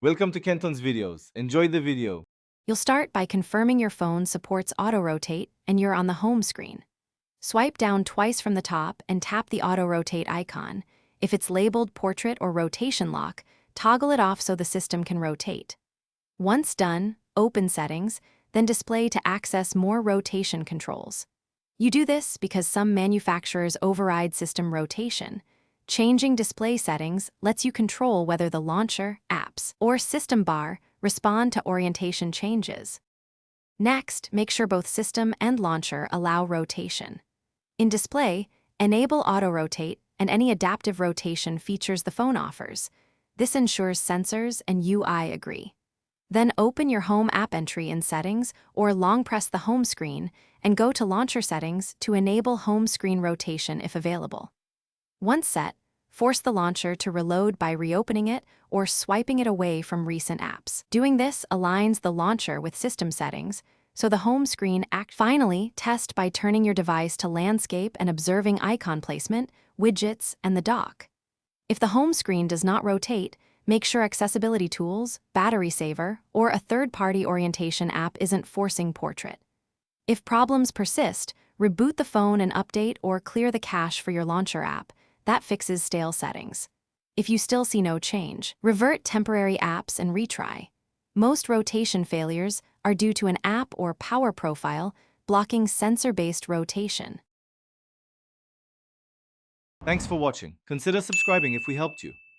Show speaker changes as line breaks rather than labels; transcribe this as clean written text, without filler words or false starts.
Welcome to Kenton's videos. Enjoy the video.
You'll start by confirming your phone supports auto-rotate and you're on the home screen. Swipe down twice from the top and tap the auto-rotate icon. If it's labeled portrait or rotation lock, toggle it off so the system can rotate. Once done, open Settings, then Display to access more rotation controls. You do this because some manufacturers override system rotation. Changing display settings lets you control whether the launcher, apps, or system bar respond to orientation changes. Next, make sure both system and launcher allow rotation. In display, enable auto-rotate and any adaptive rotation features the phone offers. This ensures sensors and UI agree. Then open your home app entry in Settings or long press the home screen and go to Launcher Settings to enable home screen rotation if available. Once set, force the launcher to reload by reopening it or swiping it away from recent apps. Doing this aligns the launcher with system settings, so the home screen Finally, test by turning your device to landscape and observing icon placement, widgets, and the dock. If the home screen does not rotate, make sure accessibility tools, battery saver, or a third-party orientation app isn't forcing portrait. If problems persist, reboot the phone and update or clear the cache for your launcher app. That fixes stale settings. If you still see no change, revert temporary apps and retry. Most rotation failures are due to an app or power profile blocking sensor-based rotation.
Thanks for watching. Consider subscribing if we helped you.